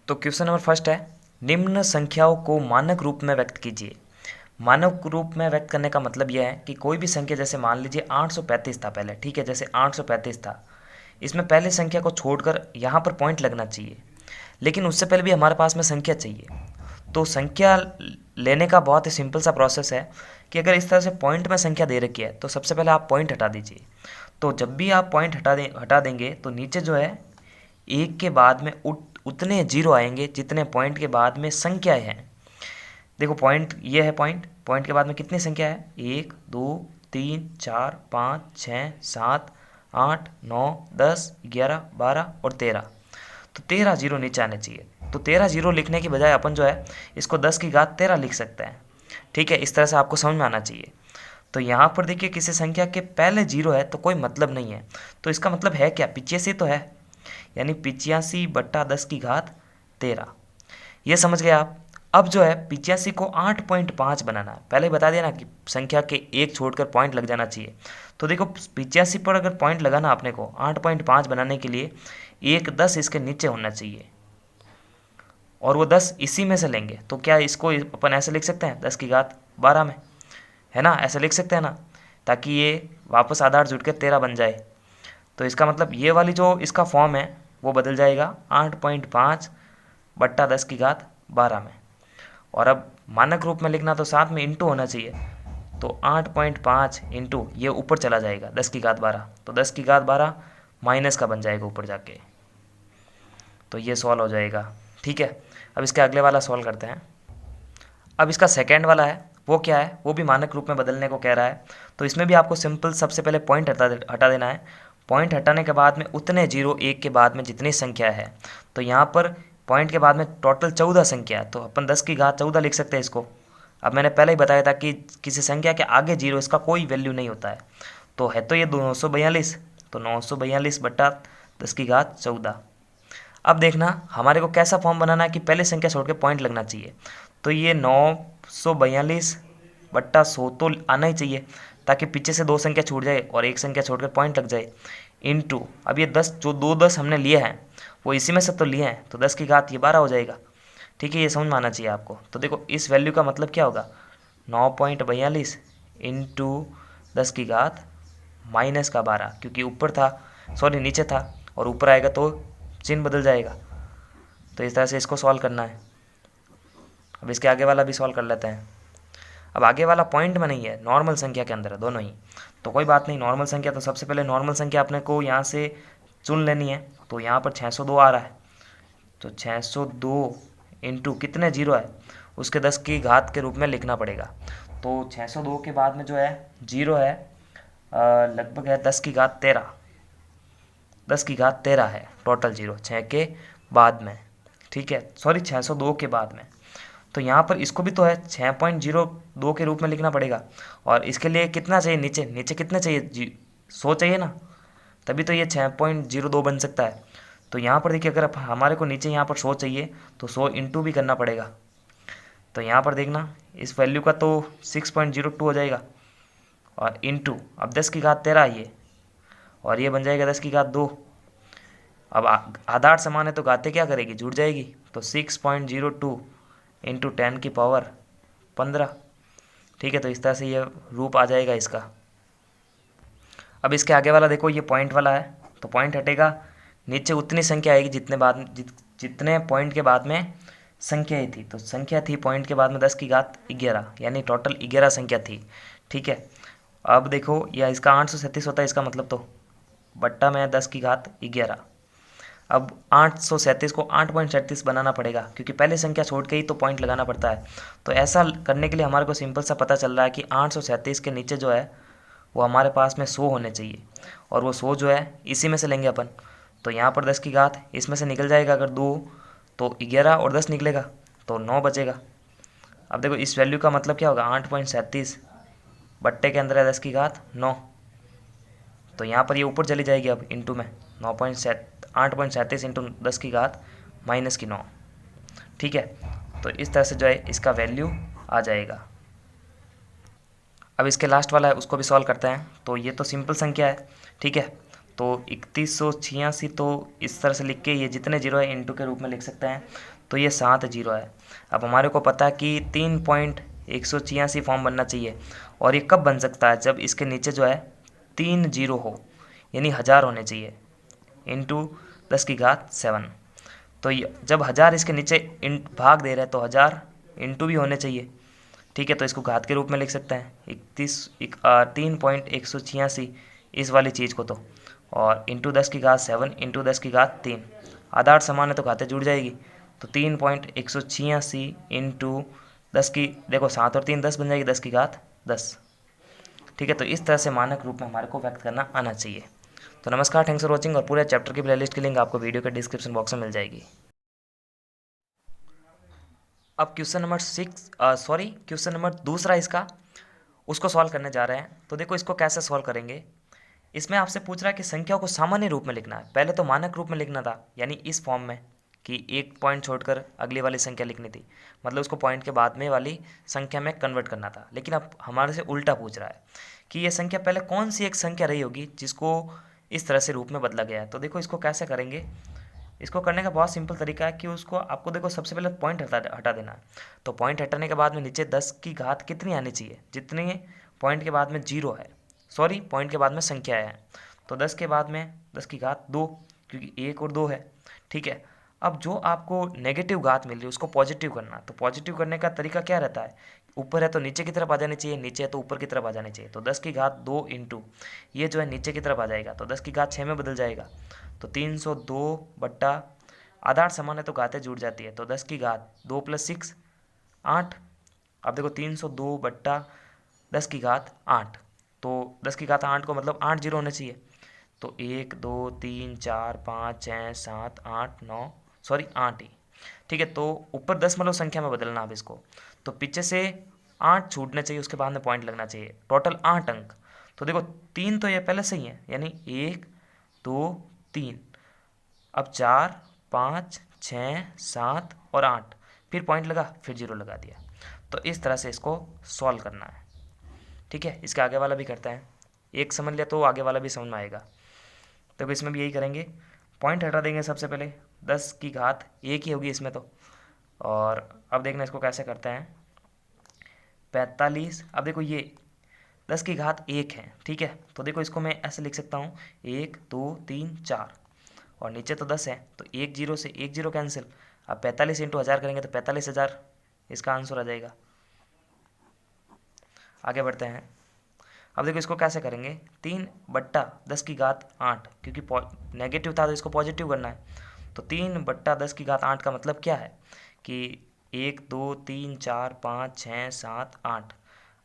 तो question number first है, निम्न संख्याओं को मानक रूप में व्यक्त कीजिए। मानक रूप में व्यक्त करने का मतलब यह है कि कोई भी संख्या, जैसे मान लीजिए 835 था पहले, ठीक है, जैसे 835 था, इसमें पहले संख्या को छोड़कर यहाँ पर पॉइंट लगना चाहिए, लेकिन उससे पहले भी हमारे पास में संख्या चाहिए। तो संख्या लेने का बहुत ही सिंपल सा प्रोसेस है कि अगर इस तरह से पॉइंट में संख्या दे रखी है तो सबसे पहले आप पॉइंट हटा दीजिए। तो जब भी आप पॉइंट हटा देंगे तो नीचे जो है एक के बाद में उतने जीरो आएंगे जितने पॉइंट के बाद में संख्याएं हैं। देखो पॉइंट ये है, पॉइंट पॉइंट के बाद में कितनी संख्या है, 1 2 3 4 5 6 7 8 9 10 11 12 और 13। तो 13 जीरो नीचे आने चाहिए। तो 13 जीरो लिखने की बजाय अपन जो है इसको 10 की घात 13 लिख सकते हैं। ठीक है, इस तरह से आपको समझ में आना चाहिए। तो यहाँ पर देखिए किसी संख्या के पहले जीरो है तो कोई मतलब नहीं है, तो इसका मतलब है क्या, 85 तो है, यानी 85/10 की घात 13। ये समझ गए आप। अब जो है 85 को 8.5 बनाना है। पहले बता दिया ना कि संख्या के एक छोड़कर पॉइंट लग जाना चाहिए। तो देखो 85 पर अगर पॉइंट लगाना आपने को 8.5 बनाने के लिए एक 10 इसके नीचे होना चाहिए, और वो 10 इसी में से लेंगे। तो क्या इसको अपन ऐसे लिख सकते हैं 10 की घात 12 में, है ना, ऐसे लिख सकते हैं ना, ताकि ये वापस आधार जुड़ के 13 बन जाए। तो इसका मतलब ये वाली जो इसका फॉर्म है वो बदल जाएगा 8.5/10 की घात 12 में। और अब मानक रूप में लिखना तो साथ में इंटू होना चाहिए, तो 8.5 इंटू ये ऊपर चला जाएगा 10 की घात 12, तो 10 की घात 12 माइनस का बन जाएगा ऊपर जाके। तो ये सॉल्व हो जाएगा। ठीक है, अब इसके अगले वाला सॉल्व करते हैं। अब इसका सेकेंड वाला है, वो क्या है, वो भी मानक रूप में बदलने को कह रहा है। तो इसमें भी आपको सिंपल सबसे पहले पॉइंट हटा देना है। पॉइंट हटाने के बाद में उतने जीरो एक के बाद में जितनी संख्या है, तो यहाँ पर पॉइंट के बाद में टोटल 14 संख्या है, तो अपन 10 की घात 14 लिख सकते हैं इसको। अब मैंने पहले ही बताया था कि किसी संख्या के आगे जीरो इसका कोई वैल्यू नहीं होता है। तो है तो ये 942, तो 942/10 की घात 14। अब देखना हमारे को कैसा फॉर्म बनाना है कि पहले संख्या छोड़ के पॉइंट लगना चाहिए। तो ये 942/100 तो आना ही चाहिए, ताकि पीछे से दो संख्या छूट जाए और एक संख्या छोड़कर पॉइंट लग जाए। इनटू अब ये 10 जो दो 10 हमने लिए हैं वो इसी में से तो लिए हैं, तो 10 की घात ये 12 हो जाएगा। ठीक है, ये समझ में आना चाहिए आपको। तो देखो इस वैल्यू का मतलब क्या होगा, 9.42 इंटू 10 की घात माइनस का 12, क्योंकि ऊपर था, सॉरी नीचे था, और ऊपर आएगा तो चिन्ह बदल जाएगा। तो इस तरह से इसको सॉल्व करना है। अब इसके आगे वाला भी सॉल्व कर लेते हैं। अब आगे वाला पॉइंट में नहीं है, नॉर्मल संख्या के अंदर है दोनों ही, तो कोई बात नहीं। नॉर्मल संख्या, तो सबसे पहले नॉर्मल संख्या अपने को यहाँ से चुन लेनी है। तो यहाँ पर 602 आ रहा है, तो 602 इंटू कितने जीरो है उसके 10 की घात के रूप में लिखना पड़ेगा। तो 602 के बाद में जो है जीरो है, लगभग है 10 की घात 13, 10 की घात 13 है टोटल जीरो 6 के बाद में। ठीक है, सॉरी 602 के बाद में। तो यहाँ पर इसको भी तो है 6.02 के रूप में लिखना पड़ेगा, और इसके लिए कितना चाहिए, नीचे नीचे कितने चाहिए, 100 चाहिए ना, तभी तो ये 6.02 बन सकता है। तो यहाँ पर देखिए अगर हमारे को नीचे यहाँ पर 100 चाहिए तो 100 इंटू भी करना पड़ेगा। तो यहाँ पर देखना इस वैल्यू का तो 6.02 हो जाएगा, और इंटू अब 10 की घात 13 ये, और ये बन जाएगा 10 की घात 2। अब आधार समान है तो घातें क्या करेगी, जुड़ जाएगी। तो 6.02 इंटू 10 की पावर 15। ठीक है, तो इस तरह से ये रूप आ जाएगा इसका। अब इसके आगे वाला देखो, ये पॉइंट वाला है, तो पॉइंट हटेगा, नीचे उतनी संख्या आएगी जितने पॉइंट के बाद में संख्या ही थी। तो संख्या थी पॉइंट के बाद में 10 की घात 11, यानी टोटल 11 संख्या थी। ठीक है, अब देखो यह इसका 837 होता है, इसका मतलब तो बट्टा में 10 की घात 11। अब 837 को 8.37 बनाना पड़ेगा, क्योंकि पहले संख्या छोड़ के ही तो पॉइंट लगाना पड़ता है। तो ऐसा करने के लिए हमारे को सिंपल सा पता चल रहा है कि 837 के नीचे जो है वो हमारे पास में 100 होने चाहिए, और वो 100 जो है इसी में से लेंगे अपन। तो यहाँ पर 10 की घात इसमें से निकल जाएगा, अगर 2 तो 11 और 10 निकलेगा तो 9 बचेगा। अब देखो इस वैल्यू का मतलब क्या होगा, 8.37 बट्टे के अंदर है 10 की घात 9, तो यहाँ पर ये ऊपर चली जाएगी अब इंटू में 8.37 इंटू 10 की घात माइनस की 9। ठीक है, तो इस तरह से जो है इसका वैल्यू आ जाएगा। अब इसके लास्ट वाला है उसको भी सॉल्व करते हैं। तो ये तो सिंपल संख्या है, ठीक है, तो 3186 तो इस तरह से लिख के ये जितने जीरो है इंटू के रूप में लिख सकते हैं, तो ये 7 जीरो है। अब हमारे को पता है कि 3.186 फॉर्म बनना चाहिए, और ये कब बन सकता है, जब इसके नीचे जो है 3 जीरो हो, यानी 1000 होने चाहिए, इंटू 10⁻7। तो जब 1000 इसके नीचे भाग दे रहे हैं तो 1000 इंटू भी होने चाहिए, ठीक है। तो इसको घात के रूप में लिख सकते हैं 3.186 इस वाली चीज़ को, तो और इंटू 10⁻7 इंटू 10⁻3, आधार समान है तो घातें जुड़ जाएगी, तो 3.186 इंटू 10 की, देखो 7 और 3 10 बन जाएगी, 10⁻10, ठीक है। तो इस तरह से मानक रूप में हमारे को व्यक्त करना आना चाहिए। तो नमस्कार, थैंक्स फॉर वॉचिंग, और पूरे चैप्टर की प्लेलिस्ट की लिंक आपको वीडियो के डिस्क्रिप्शन बॉक्स में मिल जाएगी। अब क्वेश्चन नंबर दूसरा इसका, उसको सॉल्व करने जा रहे हैं। तो देखो इसको कैसे सॉल्व करेंगे। इसमें आपसे पूछ रहा है कि संख्या को सामान्य रूप में लिखना है। पहले तो मानक रूप में लिखना था, यानी इस फॉर्म में कि एक पॉइंट छोड़कर अगली वाली संख्या लिखनी थी, मतलब उसको पॉइंट के बाद में वाली संख्या में कन्वर्ट करना था। लेकिन अब हमारे से उल्टा पूछ रहा है कि ये संख्या पहले कौन सी एक संख्या रही होगी जिसको इस तरह से रूप में बदला गया है। तो देखो इसको कैसे करेंगे। इसको करने का बहुत सिंपल तरीका है कि उसको आपको देखो सबसे पहले पॉइंट हटा देना है। तो पॉइंट हटाने के बाद में नीचे 10 की घात कितनी आनी चाहिए, जितनी पॉइंट के बाद में जीरो है, सॉरी पॉइंट के बाद में संख्या है। तो 10 के बाद में 10 की घात 2, क्योंकि 1 और 2 है, ठीक है। अब जो आपको नेगेटिव घात मिल रही है उसको पॉजिटिव करना। तो पॉजिटिव करने का तरीका क्या रहता है, ऊपर है तो नीचे की तरफ आ जानी चाहिए, नीचे है तो ऊपर की तरफ आ जानी चाहिए। तो 10 की घात 2 इंटू ये जो है नीचे की तरफ आ जाएगा, तो 10 की घात 6 में बदल जाएगा। तो 302 बट्टा, आधार समान है तो घातें जुड़ जाती है, तो 10 की घात 2 + 6 8। अब देखो 302 बट्टा 10 की घात 8, तो 10 की घात 8 को मतलब 8 जीरो होने चाहिए। तो 1 2 3 4 5 6 7 8 9, सॉरी 8 ही, ठीक है। तो ऊपर दशमलव संख्या में बदलना अब इसको, तो पीछे से 8 छूटने चाहिए, उसके बाद में पॉइंट लगना चाहिए, टोटल 8 अंक। तो देखो 3 तो ये पहले से ही है, यानी 1 2 3, अब 4 5 6 7 और 8, फिर पॉइंट लगा, फिर जीरो लगा दिया। तो इस तरह से इसको सॉल्व करना है, ठीक है। इसके आगे वाला भी करते हैं, एक समझ लिया तो आगे वाला भी समझ में आएगा। तो इसमें भी यही करेंगे, पॉइंट हटा देंगे सबसे पहले, 10 की घात 1 ही होगी इसमें तो। और अब देखना इसको कैसे करते हैं, 45। अब देखो ये 10 की घात 1 है, ठीक है। तो देखो इसको मैं ऐसे लिख सकता हूँ 1 2 3 4, और नीचे तो 10 है, तो 1 जीरो से 1 जीरो कैंसिल। अब 45 इंटू 1000 करेंगे तो 45,000 इसका आंसर आ जाएगा। आगे बढ़ते हैं। अब देखो इसको कैसे करेंगे, 3 बट्टा 10 की घात 8, क्योंकि नेगेटिव था तो इसको पॉजिटिव करना है। तो 3 बट्टा 10 की घात 8 का मतलब क्या है कि 1 2 3 4 5 6 7 8।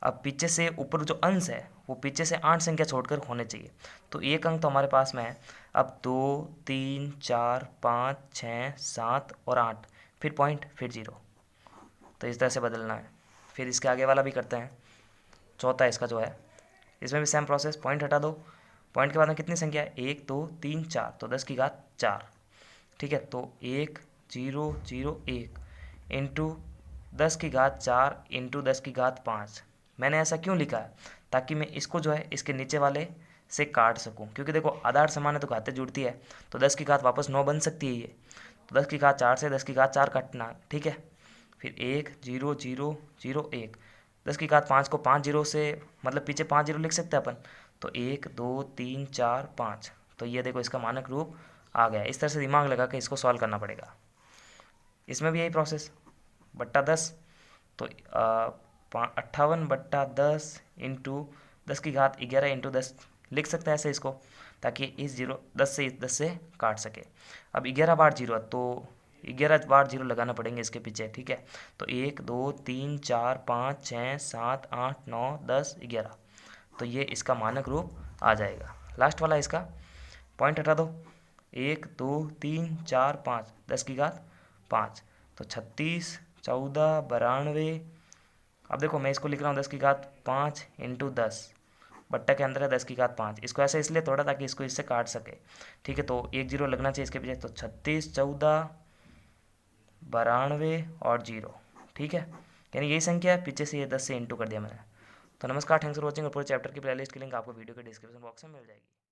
अब पीछे से ऊपर जो अंश है वो पीछे से 8 संख्या छोड़कर होने चाहिए, तो एक अंक तो हमारे पास में है। अब 2 3 4 5 6 7 और 8, फिर पॉइंट, फिर जीरो, तो इस तरह से बदलना है। फिर इसके आगे वाला भी करते हैं, चौथा इसका जो है, इसमें भी सेम प्रोसेस, पॉइंट हटा दो, पॉइंट के बाद में कितनी संख्या है 1 2 3 4, तो 10 की घात 4, ठीक है। तो 1 0 0 1 इंटू 10 की घात 4 इंटू 10 की घात 5। मैंने ऐसा क्यों लिखा है, ताकि मैं इसको जो है इसके नीचे वाले से काट सकूं, क्योंकि देखो आधार समान है तो घातें जुड़ती है, तो 10 की घात वापस 9 बन सकती है ये। तो 10 की घात 4 से 10 की घात 4 काटना, ठीक है। फिर 1 0 0 0 1, 10 की घात 5 को 5 जीरो से, मतलब पीछे 5 जीरो लिख सकते हैं अपन, तो 1 2 3 4 5। तो ये देखो इसका मानक रूप आ गया। इस तरह से दिमाग लगा के इसको सॉल्व करना पड़ेगा। इसमें भी यही प्रोसेस, बट्टा 10, तो 58 बट्टा 10 इंटू 10 की घात 11 इंटू 10 लिख सकते हैं ऐसे इसको, ताकि इस 10 से काट सके। अब 11 बार जीरो है, तो 11 बार जीरो लगाना पड़ेंगे इसके पीछे, ठीक है। तो 1 2 3 4 5 6 7 8 9 10 11, तो ये इसका मानक रूप आ जाएगा। लास्ट वाला इसका पॉइंट हटा दो, 1 2 3 4 5, 10 की घात 5, तो 36 14 92। अब देखो मैं इसको लिख रहा हूँ 10 की घात 5 इंटू 10, बट्टा के अंदर है 10 की घात 5, इसको ऐसे इसलिए तोड़ा ताकि इसको इससे काट सके, ठीक है। तो 1 जीरो लगना चाहिए इसके पीछे, तो 36 14 92 और 0, ठीक है। यानी यही संख्या है, पीछे से ये 10 से इंटू कर दिया मैंने। तो नमस्कार, थैंक्स फॉर वॉचिंग, और पूरे चैप्टर की प्लेलिस्ट की लिंक आपको वीडियो के डिस्क्रिप्शन बॉक्स में मिल जाएगी।